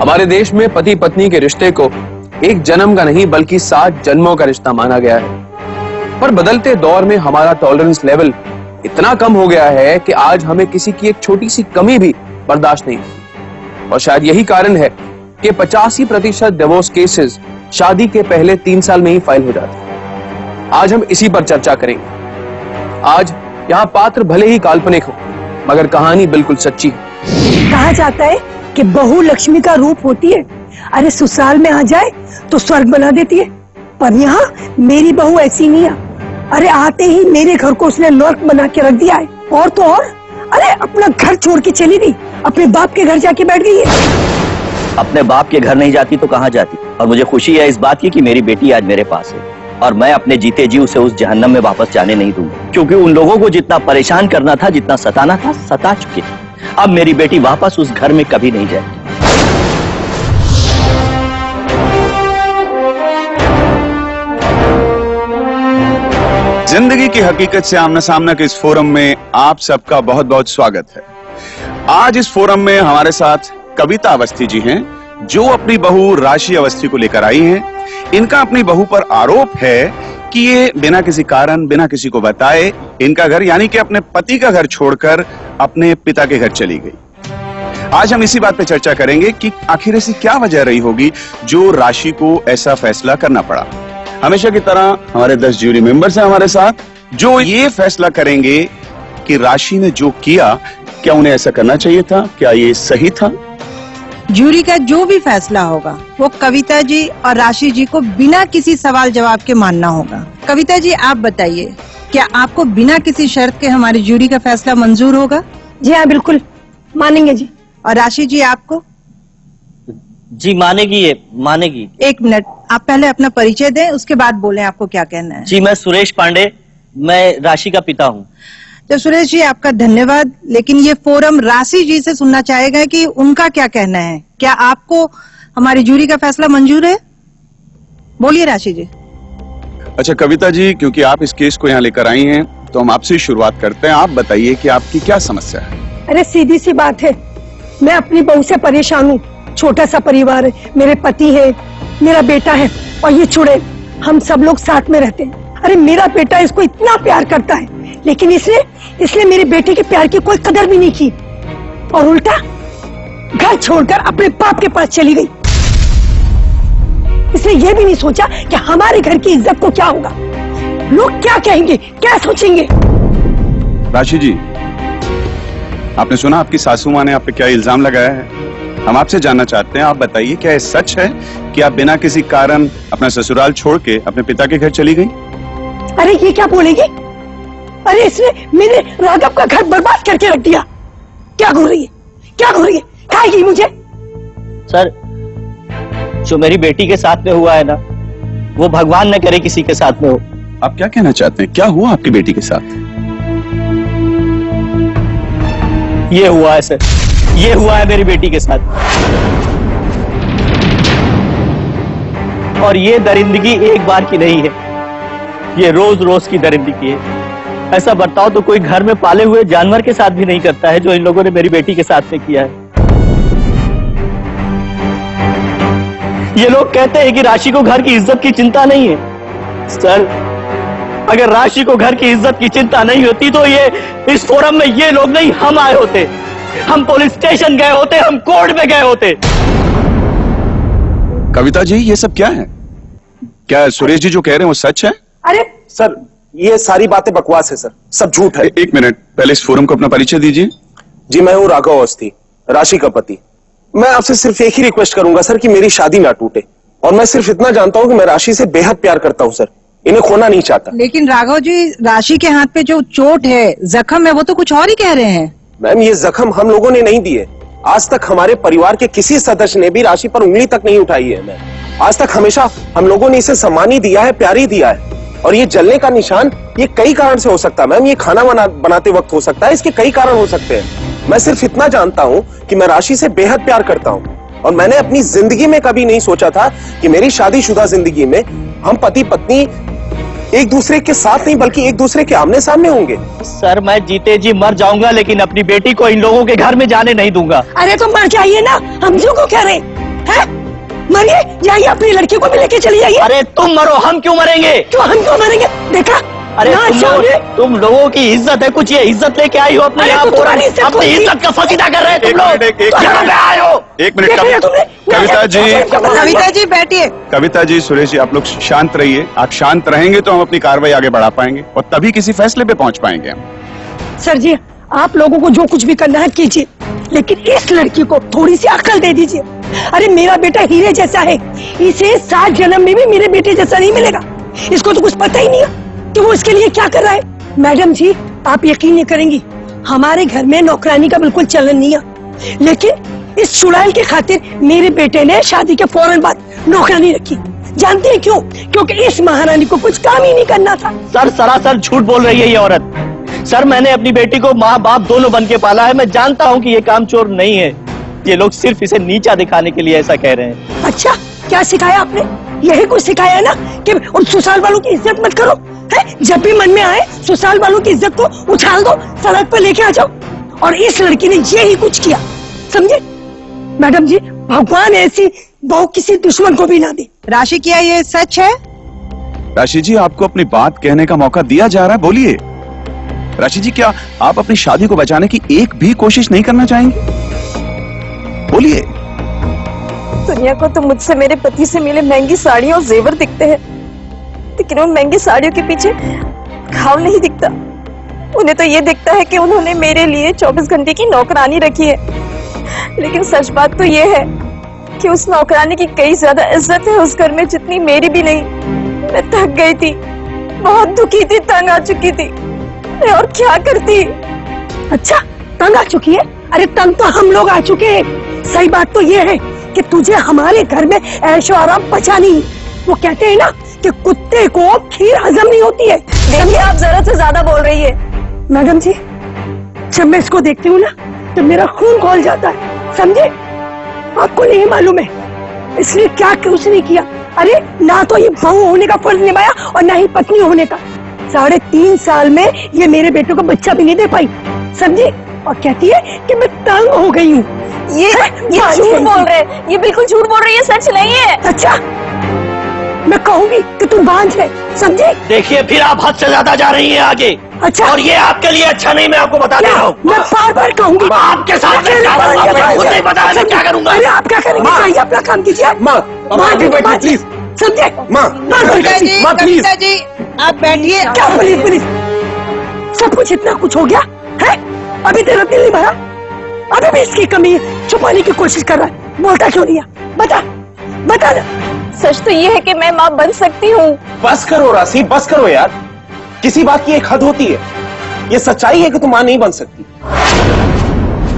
हमारे देश में पति पत्नी के रिश्ते को एक जन्म का नहीं बल्कि 7 जन्मों का रिश्ता माना गया है। पर बदलते दौर में हमारा टॉलरेंस लेवल इतना कम हो गया है कि आज हमें किसी की एक छोटी सी कमी भी बर्दाश्त नहीं होती। और शायद यही कारण है कि 85% डिवोर्स केसेस शादी के पहले 3 साल में ही फाइल हो जाते हैं। आज हम इसी पर चर्चा करेंगे। आज यहाँ पात्र भले ही काल्पनिक हो मगर कहानी बिल्कुल सच्ची है। कहा जाता है कि बहू लक्ष्मी का रूप होती है। अरे ससुराल में आ जाए तो स्वर्ग बना देती है, पर यहाँ मेरी बहू ऐसी नहीं है। अरे आते ही मेरे घर को उसने नर्क बना के रख दिया है। और तो और अरे अपना घर छोड़ के चली गई, अपने बाप के घर जाके बैठ गई है। अपने बाप के घर नहीं जाती तो कहाँ जाती? और मुझे खुशी है इस बात की कि मेरी बेटी आज मेरे पास है और मैं अपने जीते जी उसे उस जहन्नम में वापस जाने नहीं दूंगा, क्योंकि उन लोगों को जितना परेशान करना था, जितना सताना था, सता चुके। अब मेरी बेटी वापस उस घर में कभी नहीं जाएगी। जिंदगी की हकीकत से आमने सामने के इस फोरम में आप सबका बहुत बहुत स्वागत है। आज इस फोरम में हमारे साथ कविता अवस्थी जी हैं, जो अपनी बहू राशि अवस्थी को लेकर आई हैं। इनका अपनी बहू पर आरोप है कि ये बिना किसी कारण, बिना किसी को बताए इनका घर यानी कि अपने पति का घर छोड़कर अपने पिता के घर चली गई। आज हम इसी बात पे चर्चा करेंगे कि आखिर ऐसी क्या वजह रही होगी जो राशि को ऐसा फैसला करना पड़ा। हमेशा की तरह हमारे 10 ज्यूरी मेंबर्स हैं हमारे साथ, जो ये फैसला करेंगे कि राशि ने जो किया क्या उन्हें ऐसा करना चाहिए था, क्या ये सही था। ज्यूरी का जो भी फैसला होगा वो कविता जी और राशि जी को बिना किसी सवाल जवाब के मानना होगा। कविता जी आप बताइए, क्या आपको बिना किसी शर्त के हमारी ज्यूरी का फैसला मंजूर होगा? जी हाँ, बिल्कुल मानेंगे जी। और राशि जी आपको? जी मानेगी, ये मानेगी। 1 मिनट, आप पहले अपना परिचय दें, उसके बाद बोलें आपको क्या कहना है। जी मैं सुरेश पांडे, मैं राशि का पिता हूँ। तो सुरेश जी आपका धन्यवाद, लेकिन ये फोरम राशि जी से सुनना चाहेगा कि उनका क्या कहना है। क्या आपको हमारी ज्यूरी का फैसला मंजूर है? बोलिए राशि जी। अच्छा कविता जी, क्योंकि आप इस केस को यहाँ लेकर आई हैं तो हम आपसे शुरुआत करते हैं। आप बताइए कि आपकी क्या समस्या है। अरे सीधी सी बात है, मैं अपनी बहू से परेशान हूँ। छोटा सा परिवार है, मेरे पति है, मेरा बेटा है और ये चुड़ैल, हम सब लोग साथ में रहते हैं। अरे मेरा बेटा इसको इतना प्यार करता है, लेकिन इसने मेरे बेटे के प्यार की कोई कदर भी नहीं की और उल्टा घर छोड़कर अपने बाप के पास चली गई। इसने ये भी नहीं सोचा कि हमारे घर की इज्जत को क्या होगा, लोग क्या कहेंगे, क्या सोचेंगे। राशि जी, आपने सुना आपकी सासू माँ ने आप पे क्या इल्जाम लगाया है। हम आपसे जानना चाहते हैं, आप बताइए क्या ये सच है कि आप बिना किसी कारण अपना ससुराल छोड़ के अपने पिता के घर चली गई? अरे ये क्या बोलेगी? अरे इसने मेरे राघव का घर बर्बाद करके रख दिया। क्या घूर रही है, क्या घूर रही है, खाएगी मुझे। सर, जो मेरी बेटी के साथ में हुआ है ना, वो भगवान न करे किसी के साथ में हो। आप क्या कहना चाहते हैं, क्या हुआ आपकी बेटी के साथ? ये हुआ है सर, ये हुआ है मेरी बेटी के साथ। और ये दरिंदगी एक बार की नहीं है, ये रोज रोज की दरिंदगी है। ऐसा बर्ताव तो कोई घर में पाले हुए जानवर के साथ भी नहीं करता है जो इन लोगों ने मेरी बेटी के साथ में किया है। ये लोग कहते हैं कि राशि को घर की इज्जत की चिंता नहीं है। सर, अगर राशि को घर की इज्जत की चिंता नहीं होती तो ये इस फोरम में ये लोग नहीं, हम आए होते। हम पुलिस स्टेशन गए होते, हम कोर्ट में गए होते। कविता जी, ये सब क्या है? क्या सुरेश जी जो कह रहे हैं वो सच है? अरे सर, ये सारी बातें बकवास है सर, सब झूठ है। एक मिनट, पहले इस फोरम को अपना परिचय दीजिए। जी मैं हूँ राघव अवस्थी, राशि का पति। मैं आपसे सिर्फ एक ही रिक्वेस्ट करूंगा सर कि मेरी शादी ना टूटे। और मैं सिर्फ इतना जानता हूँ कि मैं राशि से बेहद प्यार करता हूँ सर, इन्हें खोना नहीं चाहता। लेकिन राघव जी, राशि के हाथ पे जो चोट है, जख्म है, वो तो कुछ और ही कह रहे हैं। मैम, ये जख्म हम लोगों ने नहीं दिए। आज तक हमारे परिवार के किसी सदस्य ने भी राशि पर उंगली तक नहीं उठाई है। मैम, आज तक हमेशा हम लोगों ने इसे सम्मान ही दिया है, प्यार ही दिया है। और ये जलने का निशान ये कई कारण से हो सकता है मैम। ये खाना बनाते वक्त हो सकता है, इसके कई कारण हो सकते हैं। मैं सिर्फ इतना जानता हूँ कि मैं राशि से बेहद प्यार करता हूँ और मैंने अपनी जिंदगी में कभी नहीं सोचा था कि मेरी शादीशुदा जिंदगी में हम पति पत्नी एक दूसरे के साथ नहीं बल्कि एक दूसरे के आमने सामने होंगे। सर, मैं जीते जी मर जाऊंगा लेकिन अपनी बेटी को इन लोगों के घर में जाने नहीं दूंगा। अरे तो मर जाइए ना, हम जो को कह रहे हैं। है? मरिए, जाइए अपनी लड़की को भी लेके चली जाइए। अरे तुम मरो, हम क्यों मरेंगे? क्यों हम क्यों मरेंगे? देखा? अरे ना तुम लोगों की इज्जत है कुछ, ये इज्जत लेके आई हो अपने अरे यहाँ तो पर, तुम्हारी इज्जत अपनी कौन सी? इज्जत का फसीदा कर रहे हैं तुम लोग। एक कहाँ पे आए हो? एक मिनट देखा ना तुमने? कविता जी, कविता जी बैठिए। कविता जी, सुरेश जी, आप लोग शांत रहिए। आप शांत रहेंगे तो हम अपनी कार्रवाई आगे बढ़ा पाएंगे और तभी किसी फैसले पे पहुंच पाएंगे हम। सर जी, आप लोगों को जो कुछ भी करना है कीजिए, लेकिन इस लड़की को थोड़ी सी अकल दे दीजिए। अरे मेरा बेटा हीरे जैसा है, इसे 7 जन्म में भी मेरे बेटे जैसा नहीं मिलेगा। इसको तो कुछ पता ही नहीं है कि वो इसके लिए क्या कर रहा है। मैडम जी, आप यकीन नहीं करेंगी, हमारे घर में नौकरानी का बिल्कुल चलन नहीं है, लेकिन इस चुड़ैल के खातिर मेरे बेटे ने शादी के फौरन बाद नौकरानी रखी। जानते हैं क्यों? क्योंकि इस महारानी को कुछ काम ही नहीं करना था। सर सरासर झूठ बोल रही है ये औरत। सर मैंने अपनी बेटी को माँ बाप दोनों बन के पाला है, मैं जानता हूँ कि ये काम चोर नहीं है। ये लोग सिर्फ इसे नीचा दिखाने के लिए ऐसा कह रहे हैं। अच्छा, क्या सिखाया आपने? यही कुछ सिखाया है ना कि उन ससुराल वालों की इज्जत मत करो, है? जब भी मन में आए ससुराल वालों की इज्जत को उछाल दो, सड़क पर लेके आ जाओ। और इस लड़की ने यही कुछ किया, समझे? मैडम जी, भगवान ऐसी बहू किसी दुश्मन को भी ना दे। राशि, क्या ये सच है? राशि जी, आपको अपनी बात कहने का मौका दिया जा रहा है, बोलिए। राशि जी, क्या आप अपनी शादी को बचाने की एक भी कोशिश नहीं करना चाहेंगे? बोलिए। दुनिया को तो मुझसे मेरे पति से मिले महंगी साड़ियां और जेवर दिखते हैं, लेकिन उन महंगी साड़ियों के पीछे घाव नहीं दिखता। उन्हें तो ये दिखता है कि उन्होंने मेरे लिए 24 घंटे की नौकरानी रखी है। लेकिन सच बात तो ये है कि उस नौकरानी की कई ज्यादा इज्जत है उस घर में जितनी मेरी भी नहीं। मैं थक गई थी, बहुत दुखी थी, तंग आ चुकी थी। मैं और क्या करती? अच्छा, तंग आ चुकी है? अरे तंग तो हम लोग आ चुके हैं। सही बात तो ये है कि तुझे हमारे घर में ऐशो आराम पचा नहीं। वो कहते हैं ना कि कुत्ते को खीर हजम नहीं होती है। देखिए, आप जरूरत से ज्यादा बोल रही है। मैडम जी, जब मैं इसको देखती हूँ ना तो मेरा खून खौल जाता है, समझे? आपको नहीं मालूम है इसलिए क्या कुछ नहीं किया। अरे ना तो ये बहू होने का फर्ज निभाया और ना ही पत्नी होने का। 3.5 साल में ये मेरे बेटे को बच्चा भी नहीं दे पाई, समझी? और कहती है कि मैं तंग हो गई हूँ। ये झूठ बोल रहे हैं, ये बिल्कुल झूठ बोल रही है, सच नहीं है। अच्छा, मैं कहूंगी कि तू बांझ है, समझी? देखिए, फिर आप हद से ज्यादा जा रही हैं आगे। अच्छा, और ये आपके लिए अच्छा नहीं, मैं आपको बता दे रहा हूँ। मैं बार-बार कहूंगी आपके साथ मैं क्या करूंगा, मैं खुद नहीं पता है मैं क्या करूंगा। अरे आप क्या करेंगे? चाहिए अपना काम कीजिए। माँ, प्लीज। समझे? माँ, कविता जी, माँ, प्लीज। कविता जी, आप बैठिए। क्या पुलिस पुलिस? सब कुछ इतना कुछ हो गया है, अभी तेरा दिल नहीं भरा? अभी भी इसकी कमी छुपाने की कोशिश कर रहा है। बोलता क्यों नहीं है? बता, बता ना। सच तो ये है कि मैं माँ बन सकती हूँ। बस करो राशि, बस करो यार। किसी बात की एक हद होती है। ये सच्चाई है कि तुम मां नहीं बन सकती,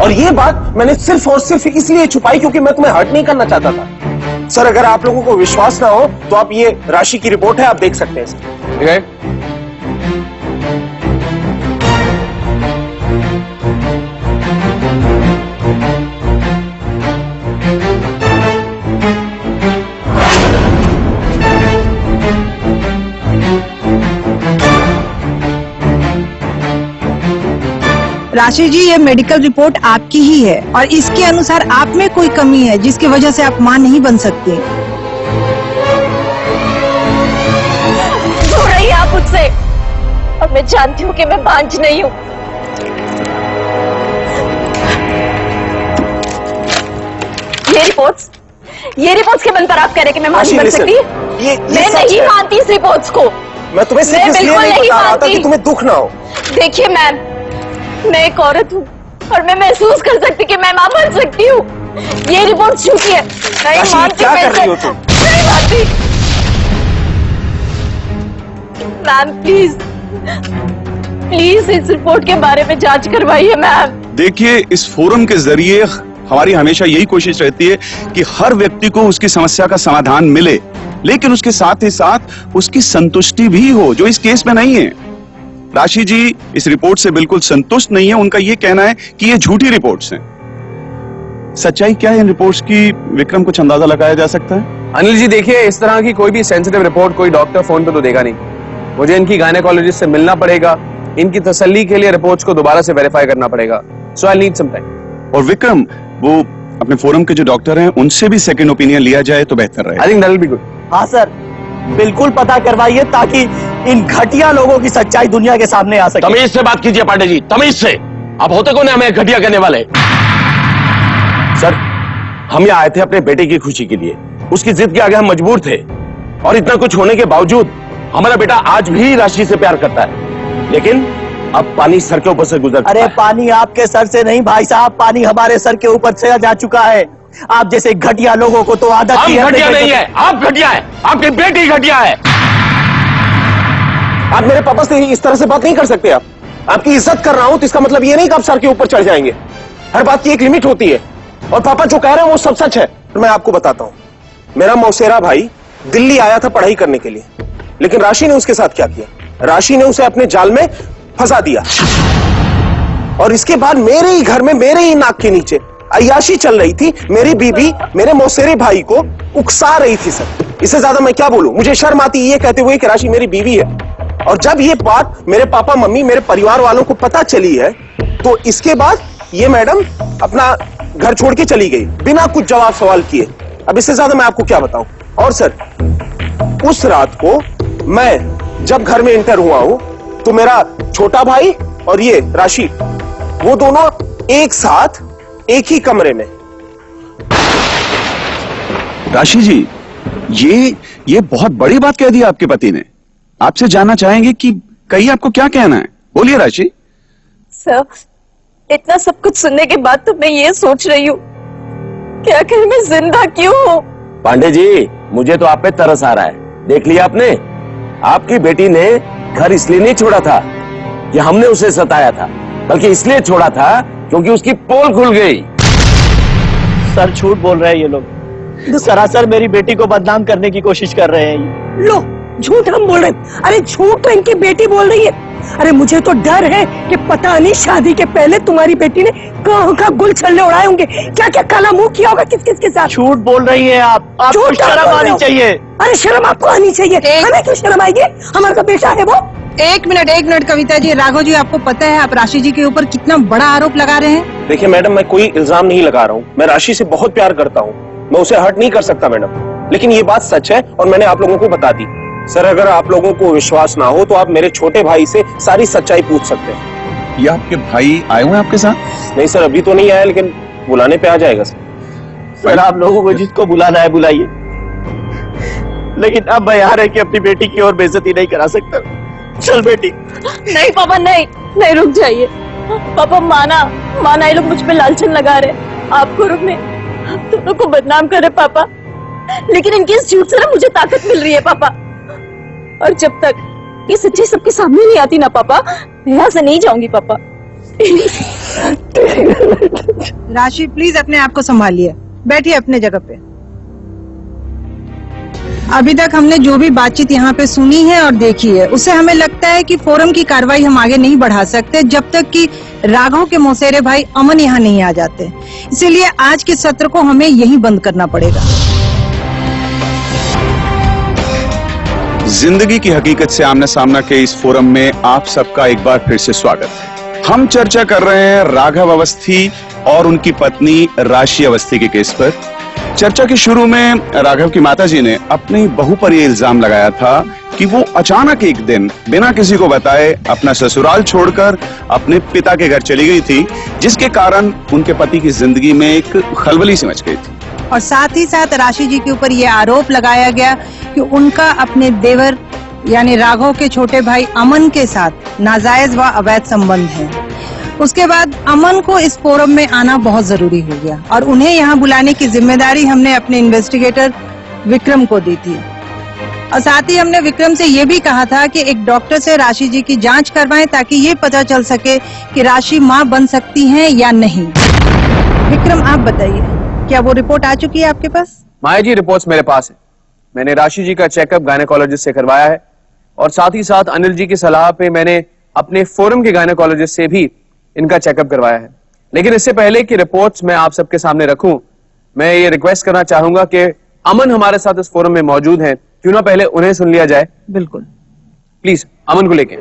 और ये बात मैंने सिर्फ और सिर्फ इसलिए छुपाई क्योंकि मैं तुम्हें हर्ट नहीं करना चाहता था। सर, अगर आप लोगों को विश्वास ना हो तो आप ये राशि की रिपोर्ट है, आप देख सकते हैं इसे। ठीक है? राशि जी, ये मेडिकल रिपोर्ट आपकी ही है और इसके अनुसार आप में कोई कमी है जिसकी वजह से आप मां नहीं बन सकती। दूर रहिए आप मुझसे, और मैं जानती हूँ कि मैं बांझ नहीं हूँ। ये रिपोर्ट्स के बल पर आप कह रहे कि मैं मां नहीं बन सकती? मैं नहीं मानती इस रिपोर्ट्स को। मैं तुम्हें सिर्फ मैं इसलिए बिल्कुल नहीं नहीं बता रहा था मानती। कि तुम्हें दुख ना हो। देखिए मैम, मैं एक औरत हूँ और मैं महसूस कर सकती कि मैं मां बन सकती हूँ। ये रिपोर्ट झूठी है, नहीं राशि, मानती। क्या मैं कर रही हो तुम? नहीं मानती। मैम प्लीज, प्लीज इस रिपोर्ट के बारे में जांच करवाइए मैम। देखिए, इस फोरम के जरिए हमारी हमेशा यही कोशिश रहती है कि हर व्यक्ति को उसकी समस्या का समाधान मिले, लेकिन उसके साथ ही साथ उसकी संतुष्टि भी हो, जो इस केस में नहीं है। राशि जी इस रिपोर्ट से बिल्कुल संतुष्ट नहीं है। उनका यह कहना है कि ये झूठी रिपोर्ट्स हैं। सच्चाई क्या है इन रिपोर्ट्स की, विक्रम, कुछ अंदाजा लगाया जा सकता है? अनिल जी, देखिए, इस तरह की कोई भी सेंसिटिव रिपोर्ट कोई डॉक्टर फोन पे तो देगा नहीं। मुझे इनकी गायनेकोलॉजिस्ट से मिलना पड़ेगा, इनकी तसल्ली के लिए रिपोर्ट्स को दोबारा से वेरीफाई करना पड़ेगा। सो आई नीड सम टाइम। और विक्रम, वो अपने फोरम के जो डॉक्टर हैं उनसे भी सेकंड ओपिनियन लिया जाए तो बेहतर रहेगा। I think that will be good. हाँ सर, बिल्कुल पता करवाइए ताकि इन घटिया लोगों की सच्चाई दुनिया के सामने आ सके। तमीज से बात कीजिए पांडे जी, तमीज से। आप होते कौन है हमें घटिया कहने वाले? सर, हम यहाँ आए थे अपने बेटे की खुशी के लिए। उसकी जिद के आगे हम मजबूर थे, और इतना कुछ होने के बावजूद हमारा बेटा आज भी राशि से प्यार करता है। लेकिन अब पानी सर के ऊपर से गुजर चुका अरे है। पानी आपके सर से नहीं भाई साहब, पानी हमारे सर के ऊपर से जा चुका है। आप जैसे घटिया लोगों को तो आदत हम ही है घटिया अपने नहीं बेटे है, आप घटिया है, आपकी बेटी घटिया है। आप मेरे पापा से इस तरह से बात नहीं कर सकते। आप आपकी इज्जत कर रहा हूं तो इसका मतलब ये नहीं कि आप सर के ऊपर चढ़ जाएंगे। हर बात की एक लिमिट होती है, और पापा जो कह रहे हैं वो सब सच है। तो मैं आपको बताता हूं, मेरा मौसेरा भाई दिल्ली आया था पढ़ाई करने के लिए, लेकिन राशि ने उसके साथ क्या किया? राशि ने उसे अपने जाल में फंसा दिया, और इसके बाद मेरे ही घर में मेरे ही नाक के नीचे अय्याशी चल रही थी। मेरी बीबी मेरे मौसेरे भाई को उकसा रही थी। सर, इससे ज्यादा मैं क्या बोलूं? मुझे शर्म आती है ये कहते हुए कि राशि मेरी बीवी है। और जब ये बात मेरे पापा मम्मी मेरे परिवार वालों को पता चली है, तो इसके बाद ये मैडम अपना घर छोड़ के चली गई बिना कुछ जवाब सवाल किए। अब इससे ज्यादा मैं आपको क्या बताऊं? और सर, उस रात को मैं जब घर में एंटर हुआ हूं तो मेरा छोटा भाई और ये राशि, वो दोनों एक साथ एक ही कमरे में। राशि जी, ये बहुत बड़ी बात कह दी आपके पति ने। आपसे जानना चाहेंगे कि कहीं आपको क्या कहना है, बोलिए राशि। सर, इतना सब कुछ सुनने के बाद तो मैं ये सोच रही हूँ कि आखिर मैं जिंदा क्यों हूँ। पांडे जी, मुझे तो आप पे तरस आ रहा है। देख लिया आपने, आपकी बेटी ने घर इसलिए नहीं छोड़ा था कि हमने उसे सताया था, बल्कि इसलिए छोड़ा था क्योंकि उसकी पोल खुल गई। सर झूठ बोल रहे हैं ये लोग, सरासर मेरी बेटी को बदनाम करने की कोशिश कर रहे हैं ये। लो, झूठ हम बोल रहे हैं? अरे झूठ तो इनकी बेटी बोल रही है। अरे मुझे तो डर है कि पता नहीं शादी के पहले तुम्हारी बेटी ने कहाँ का गुल छल्ले उड़ाए होंगे, क्या क्या काला मुंह किया होगा किस किस के साथ। झूठ बोल रही है आपको झूठ शर्म आनी चाहिए। अरे शर्म आपको आनी चाहिए, हमें क्यों शर्म आएगी? हमारा तो बेटा है वो। एक मिनट कविता जी। राघव जी, आपको पता है आप राशि जी के ऊपर कितना बड़ा आरोप लगा रहे हैं? देखिए मैडम, मैं कोई इल्जाम नहीं लगा रहा हूँ। मैं राशि से बहुत प्यार करता हूँ, मैं उसे हर्ट नहीं कर सकता मैडम। लेकिन ये बात सच है और मैंने आप लोगों को बता दी। सर, अगर आप लोगों को विश्वास ना हो तो आप मेरे छोटे भाई से सारी सच्चाई पूछ सकते हैं। ये आपके भाई आए हुए हैं आपके साथ? नहीं सर, अभी तो नहीं आया, लेकिन बुलाने पे आ जाएगा सर। सर, आप लोगों को जिसको बुलाना है बुलाइए, लेकिन अब मैं यहाँ रह के अपनी बेटी की और बेइज्जती नहीं करा सकता। चल बेटी। नहीं पापा, नहीं नहीं, रुक जाइए पापा। माना ये लोग मुझ पे लालचन लगा रहे, आपको रुकने, आप दोनों को बदनाम कर रहे पापा। लेकिन इनकी इस झूठ से ना मुझे ताकत मिल रही है पापा। और जब तक ये सच्चाई सबके सामने नहीं आती ना पापा, मैं यहाँ से नहीं जाऊंगी पापा। राशि, प्लीज अपने आप को संभालिए, बैठिए अपने जगह पे। अभी तक हमने जो भी बातचीत यहाँ पे सुनी है और देखी है, उससे हमें लगता है कि फोरम की कार्रवाई हम आगे नहीं बढ़ा सकते जब तक कि राघव के मौसेरे भाई अमन यहाँ नहीं आ जाते। इसीलिए आज के सत्र को हमें यहीं बंद करना पड़ेगा। जिंदगी की हकीकत से आमने सामना के इस फोरम में आप सबका एक बार फिर से स्वागत है। हम चर्चा कर रहे हैं राघव अवस्थी और उनकी पत्नी राशि अवस्थी के केस पर। चर्चा के शुरू में राघव की माताजी ने अपनी बहू पर यह इल्जाम लगाया था कि वो अचानक एक दिन बिना किसी को बताए अपना ससुराल छोड़कर अपने पिता के घर चली गई थी, जिसके कारण उनके पति की जिंदगी में एक खलबली सी मच गई थी। और साथ ही साथ राशि जी के ऊपर ये आरोप लगाया गया कि उनका अपने देवर यानी राघव के छोटे भाई अमन के साथ नाजायज व अवैध संबंध है। उसके बाद अमन को इस फोरम में आना बहुत जरूरी हो गया और उन्हें यहाँ बुलाने की जिम्मेदारी हमने अपने इन्वेस्टिगेटर विक्रम को दी थी। और साथ ही हमने विक्रम से ये भी कहा था कि एक डॉक्टर से राशि जी की जांच करवाएं ताकि ये पता चल सके कि राशि माँ बन सकती हैं या नहीं। विक्रम, आप बताइए, क्या वो रिपोर्ट आ चुकी है आपके पास? माया जी, रिपोर्ट्स मेरे पास है। मैंने राशि जी का चेकअप गायनेकोलॉजिस्ट से करवाया है और साथ ही साथ अनिल जी की सलाह पे मैंने अपने फोरम के गायनेकोलॉजिस्ट से भी इनका चेकअप करवाया है। लेकिन इससे पहले कि रिपोर्ट्स मैं आप सबके सामने रखूं, मैं ये रिक्वेस्ट करना चाहूंगा कि अमन हमारे साथ इस फोरम में मौजूद हैं, क्यों ना पहले उन्हें सुन लिया जाए। बिल्कुल, प्लीज अमन को लेके।